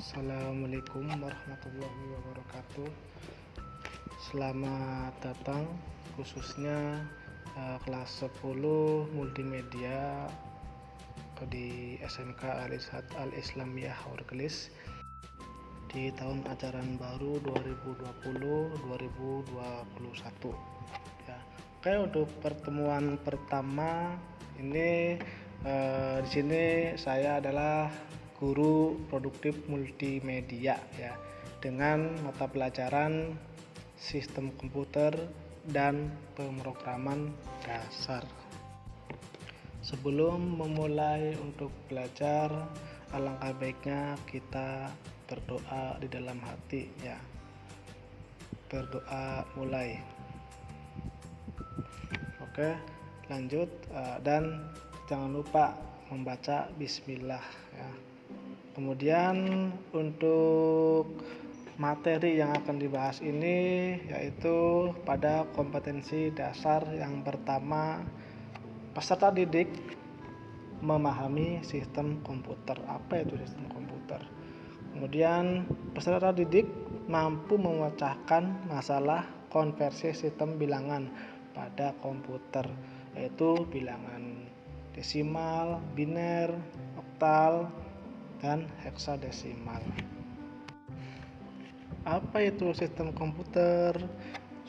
Assalamualaikum warahmatullahi wabarakatuh. Selamat datang khususnya kelas 10 multimedia di SMK Al-Islamiyah Orgelis di tahun ajaran baru 2020-2021 ya. Oke, untuk pertemuan pertama ini di sini saya adalah guru produktif multimedia ya, dengan mata pelajaran sistem komputer dan pemrograman dasar. Sebelum memulai untuk belajar, alangkah baiknya kita berdoa di dalam hati ya. Berdoa mulai. Oke, lanjut dan jangan lupa membaca bismillah ya. Kemudian untuk materi yang akan dibahas ini yaitu pada kompetensi dasar yang pertama, peserta didik memahami sistem komputer. Apa itu sistem komputer? Kemudian peserta didik mampu memecahkan masalah konversi sistem bilangan pada komputer, yaitu bilangan desimal, biner, oktal, dan heksadesimal. Apa itu sistem komputer?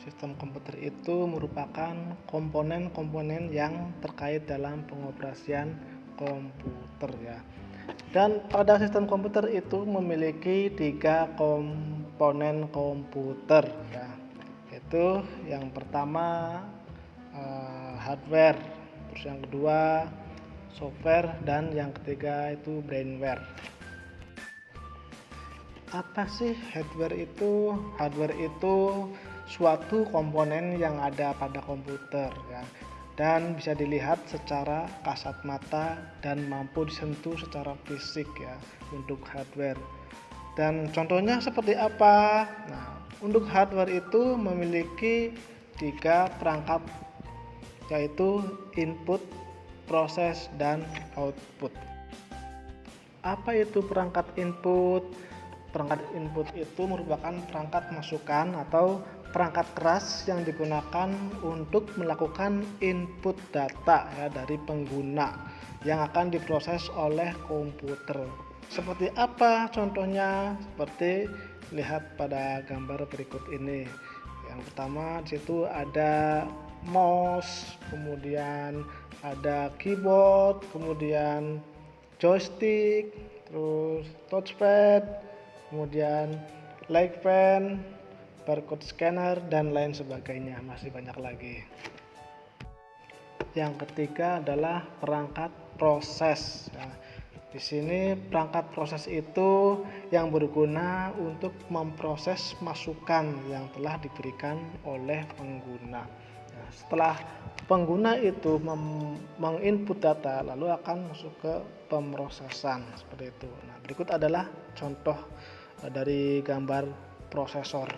Sistem komputer itu merupakan komponen-komponen yang terkait dalam pengoperasian komputer ya. Dan pada sistem komputer itu memiliki 3 komponen komputer ya. Itu yang pertama hardware, terus yang kedua software, dan yang ketiga itu brainware. Apa sih hardware itu? Hardware itu suatu komponen yang ada pada komputer ya, dan bisa dilihat secara kasat mata dan mampu disentuh secara fisik ya untuk hardware. Dan contohnya seperti apa? Nah, untuk hardware itu memiliki 3 perangkat, yaitu input, proses, dan output. Apa itu perangkat input? Perangkat input itu merupakan perangkat masukan atau perangkat keras yang digunakan untuk melakukan input data ya dari pengguna yang akan diproses oleh komputer. Seperti apa contohnya? Seperti lihat pada gambar berikut ini. Yang pertama di situ ada mouse, kemudian ada keyboard, kemudian joystick, terus touchpad, kemudian light pen, barcode scanner, dan lain sebagainya. Masih banyak lagi. Yang ketiga adalah perangkat proses ya. Di sini perangkat proses itu yang berguna untuk memproses masukan yang telah diberikan oleh pengguna. Nah, setelah pengguna itu menginput data, lalu akan masuk ke pemrosesan seperti itu. Nah, berikut adalah contoh dari gambar prosesor.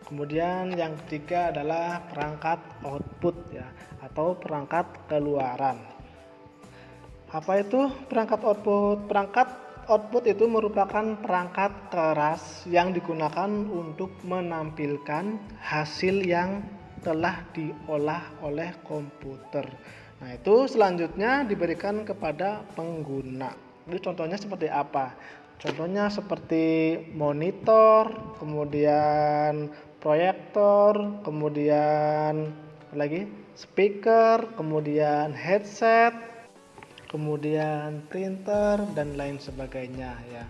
Kemudian yang ketiga adalah perangkat output ya, atau perangkat keluaran. Apa itu perangkat output? Perangkat output itu merupakan perangkat keras yang digunakan untuk menampilkan hasil yang telah diolah oleh komputer. Nah, itu selanjutnya diberikan kepada pengguna. Jadi contohnya seperti apa? Contohnya seperti monitor, kemudian proyektor, kemudian apa lagi? Speaker, kemudian headset, kemudian printer, dan lain sebagainya ya.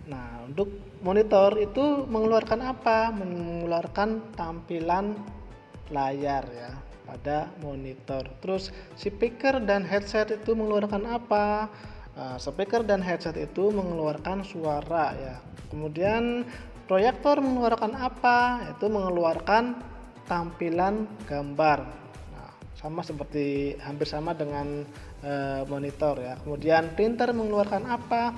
Nah, untuk monitor itu mengeluarkan apa? Mengeluarkan tampilan layar ya pada monitor. Terus speaker dan headset itu mengeluarkan apa? Speaker dan headset itu mengeluarkan suara ya. Kemudian proyektor mengeluarkan apa? Itu mengeluarkan tampilan gambar. Nah, hampir sama dengan monitor ya. Kemudian printer mengeluarkan apa?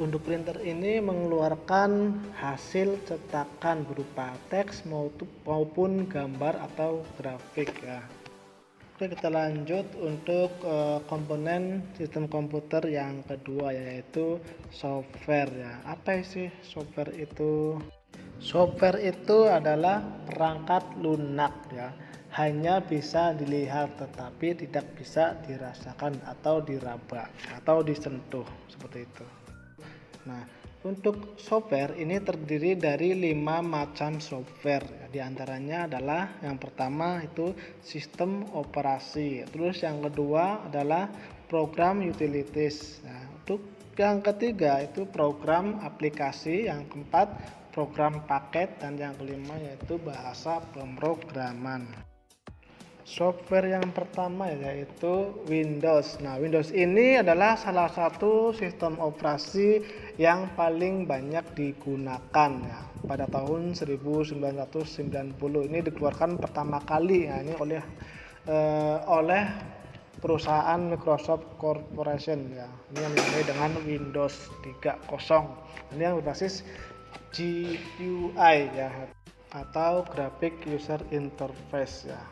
Untuk printer ini mengeluarkan hasil cetakan berupa teks maupun gambar atau grafik ya. Oke, kita lanjut untuk komponen sistem komputer yang kedua, yaitu software ya. Apa sih software itu? Software itu adalah perangkat lunak ya, hanya bisa dilihat tetapi tidak bisa dirasakan atau diraba atau disentuh seperti itu. Nah, untuk software ini terdiri dari 5 macam software. Di antaranya adalah yang pertama itu sistem operasi. Terus yang kedua adalah program utilities. Nah, untuk yang ketiga itu program aplikasi, yang keempat program paket, dan yang kelima yaitu bahasa pemrograman. Software yang pertama yaitu Windows. Nah, Windows ini adalah salah satu sistem operasi yang paling banyak digunakan ya. Pada tahun 1990 ini dikeluarkan pertama kali ya, ini oleh perusahaan Microsoft Corporation ya. Ini yang dinamai dengan Windows 3.0. Ini yang berbasis GUI ya, atau Graphic User Interface ya.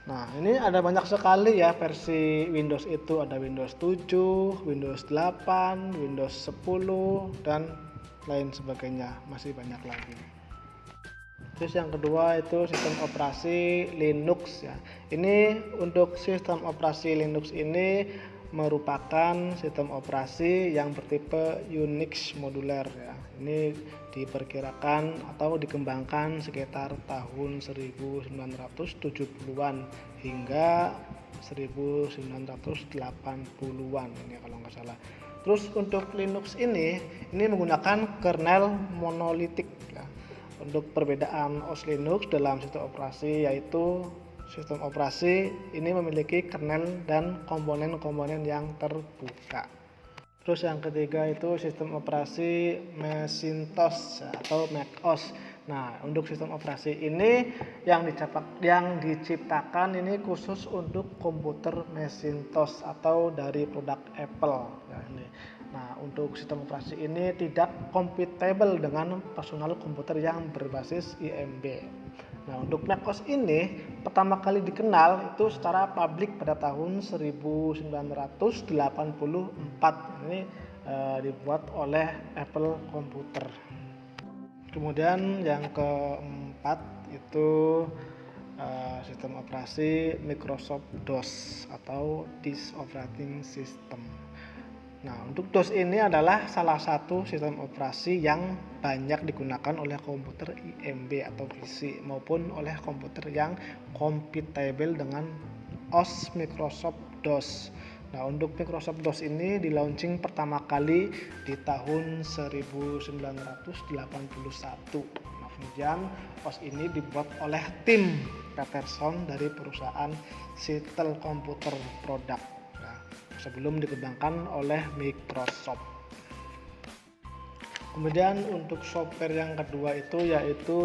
Nah, ini ada banyak sekali ya versi Windows itu, ada Windows 7, Windows 8, Windows 10, dan lain sebagainya, masih banyak lagi. Terus yang kedua itu sistem operasi Linux ya. Ini untuk sistem operasi Linux ini merupakan sistem operasi yang bertipe Unix modular ya. Ini diperkirakan atau dikembangkan sekitar tahun 1970-an hingga 1980-an ini kalau nggak salah. Terus untuk Linux ini menggunakan kernel monolitik ya. Untuk perbedaan OS Linux dalam sistem operasi yaitu sistem operasi ini memiliki kernel dan komponen-komponen yang terbuka. Terus yang ketiga itu sistem operasi Macintosh atau macOS. Nah, untuk sistem operasi ini yang diciptakan ini khusus untuk komputer Macintosh atau dari produk Apple ya, ini. Nah, untuk sistem operasi ini tidak compatible dengan personal komputer yang berbasis IMB. Nah, untuk macOS ini pertama kali dikenal itu secara publik pada tahun 1984. Ini dibuat oleh Apple Computer. Kemudian yang keempat itu sistem operasi Microsoft DOS atau Disk Operating System. Nah, untuk DOS ini adalah salah satu sistem operasi yang banyak digunakan oleh komputer IMB atau PC maupun oleh komputer yang compatible dengan OS Microsoft DOS. Nah, untuk Microsoft DOS ini di-launching pertama kali di tahun 1981. Nah, kemudian OS ini dibuat oleh tim Peterson dari perusahaan Seattle Computer Product. Sebelum dikembangkan oleh Microsoft. Kemudian untuk software yang kedua itu yaitu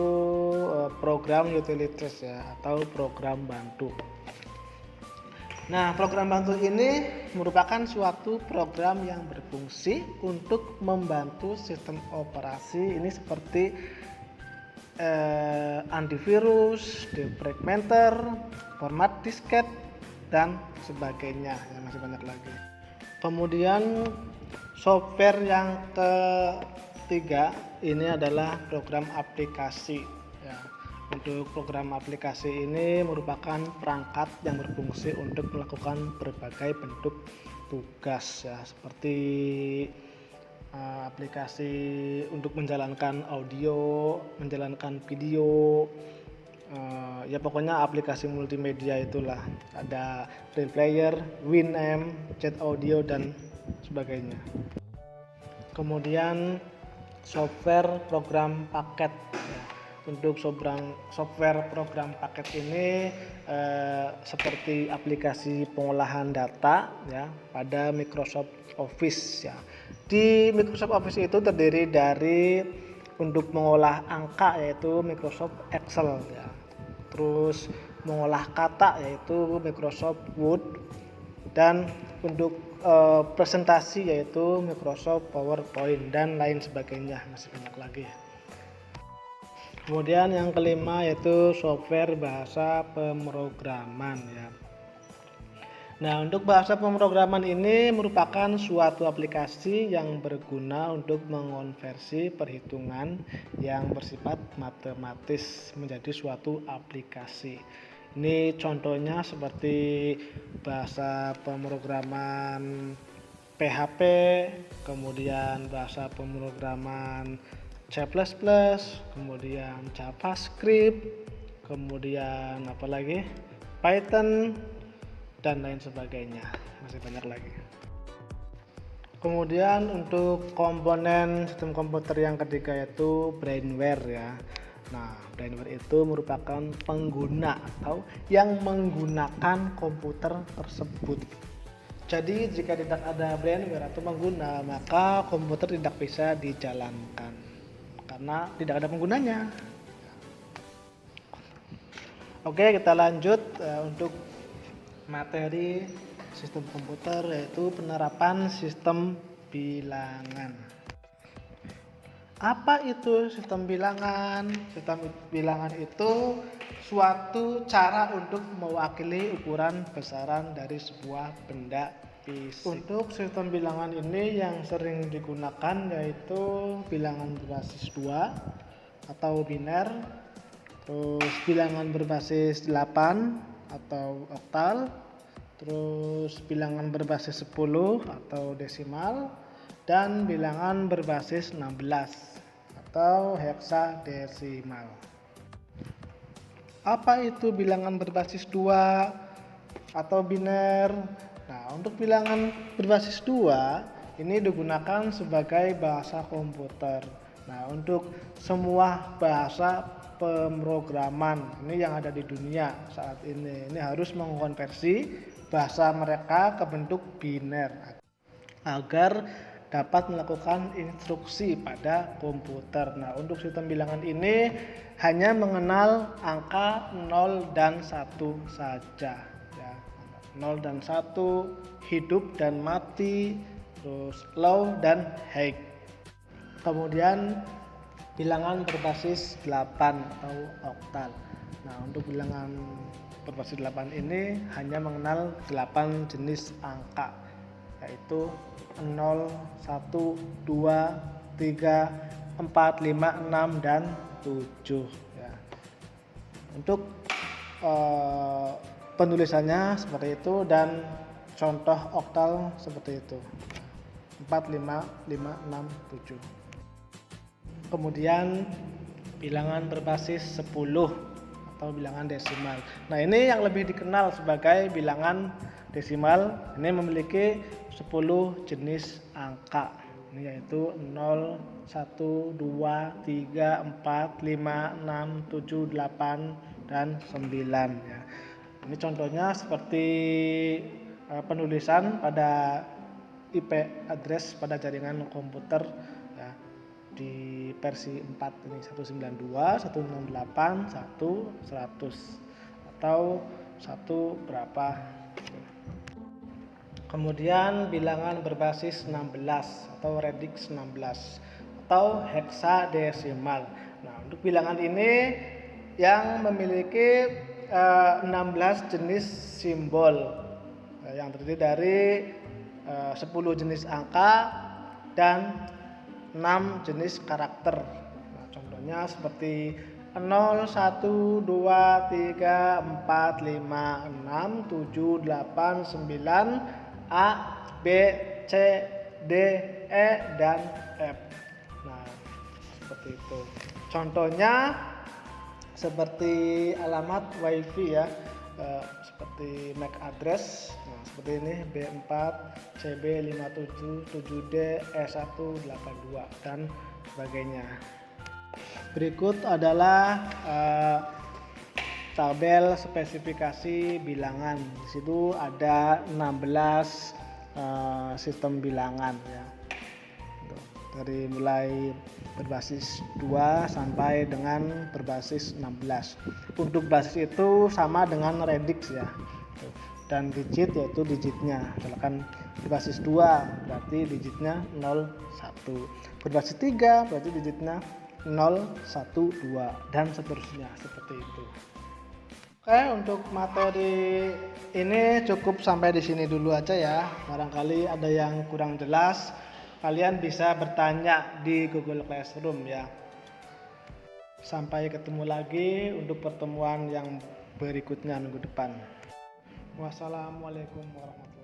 program utilities ya, atau program bantu. Nah, program bantu ini merupakan suatu program yang berfungsi untuk membantu sistem operasi ini seperti antivirus, defragmenter, format disket, dan sebagainya ya, masih banyak lagi. Kemudian software yang ketiga ini adalah program aplikasi ya. Untuk program aplikasi ini merupakan perangkat yang berfungsi untuk melakukan berbagai bentuk tugas ya, seperti aplikasi untuk menjalankan audio, menjalankan video, ya pokoknya aplikasi multimedia itulah. Ada Free Player, Winamp, Chat Audio, dan sebagainya. Kemudian software program paket ya. Untuk software program paket ini seperti aplikasi pengolahan data ya pada Microsoft Office ya. Di Microsoft Office itu terdiri dari untuk mengolah angka yaitu Microsoft Excel ya. Terus mengolah kata yaitu Microsoft Word, dan untuk presentasi yaitu Microsoft PowerPoint, dan lain sebagainya, masih banyak lagi. Kemudian yang kelima yaitu software bahasa pemrograman ya. Nah, untuk bahasa pemrograman ini merupakan suatu aplikasi yang berguna untuk mengonversi perhitungan yang bersifat matematis menjadi suatu aplikasi. Ini contohnya seperti bahasa pemrograman PHP, kemudian bahasa pemrograman C++, kemudian JavaScript, kemudian apa lagi? Python, dan lain sebagainya, masih banyak lagi. Kemudian untuk komponen sistem komputer yang ketiga yaitu brainware ya. Nah, brainware itu merupakan pengguna atau yang menggunakan komputer tersebut. Jadi jika tidak ada brainware atau pengguna, maka komputer tidak bisa dijalankan karena tidak ada penggunanya. Oke, kita lanjut untuk materi sistem komputer, yaitu penerapan sistem bilangan. Apa itu sistem bilangan? Sistem bilangan itu suatu cara untuk mewakili ukuran besaran dari sebuah benda fisik. Untuk sistem bilangan ini yang sering digunakan yaitu bilangan berbasis 2 atau biner, terus bilangan berbasis 8 atau oktal, terus bilangan berbasis 10 atau desimal, dan bilangan berbasis 16 atau heksadesimal. Apa itu bilangan berbasis 2 atau biner? Nah, untuk bilangan berbasis 2 ini digunakan sebagai bahasa komputer. Nah, untuk semua bahasa pemrograman ini yang ada di dunia saat ini harus mengkonversi bahasa mereka ke bentuk biner agar dapat melakukan instruksi pada komputer. Nah, untuk sistem bilangan ini hanya mengenal angka 0 dan 1 saja ya. 0 dan 1, hidup dan mati, terus low dan high. Kemudian bilangan berbasis 8 atau oktal. Nah, untuk bilangan berbasis 8 ini hanya mengenal 8 jenis angka, yaitu 0, 1, 2, 3, 4, 5, 6, dan 7 ya. Untuk penulisannya seperti itu dan contoh oktal seperti itu. 4, 5, 5, 6, 7. Kemudian bilangan berbasis 10 atau bilangan desimal. Nah, ini yang lebih dikenal sebagai bilangan desimal. Ini memiliki 10 jenis angka. Ini yaitu 0, 1, 2, 3, 4, 5, 6, 7, 8, dan 9 ya. Ini contohnya seperti penulisan pada IP address pada jaringan komputer ya. Di versi 4 ini 192, 168, 1, 100 atau 1 berapa. Kemudian bilangan berbasis 16 atau radix 16 atau heksadesimal. Nah, untuk bilangan ini yang memiliki 16 jenis simbol yang terdiri dari 10 jenis angka dan 6 jenis karakter. Nah, contohnya seperti 0, 1, 2, 3, 4, 5, 6, 7, 8, 9, A, B, C, D, E, dan F. Nah, seperti itu. Contohnya seperti alamat WiFi ya, seperti MAC address. Nah, seperti ini B4, CB57, 7D, E182 dan sebagainya. Berikut adalah tabel spesifikasi bilangan. Di situ ada 16 sistem bilangan ya. Dari mulai berbasis 2 sampai dengan berbasis 16. Untuk basis itu sama dengan radix ya. Dan digit yaitu digitnya. Misalkan berbasis 2 berarti digitnya 0, 1. Berbasis 3 berarti digitnya 0, 1, 2 dan seterusnya seperti itu. Oke, untuk materi ini cukup sampai di sini dulu aja ya. Barangkali ada yang kurang jelas, kalian bisa bertanya di Google Classroom ya. Sampai ketemu lagi untuk pertemuan yang berikutnya minggu depan. Wassalamualaikum warahmatullahi wabarakatuh.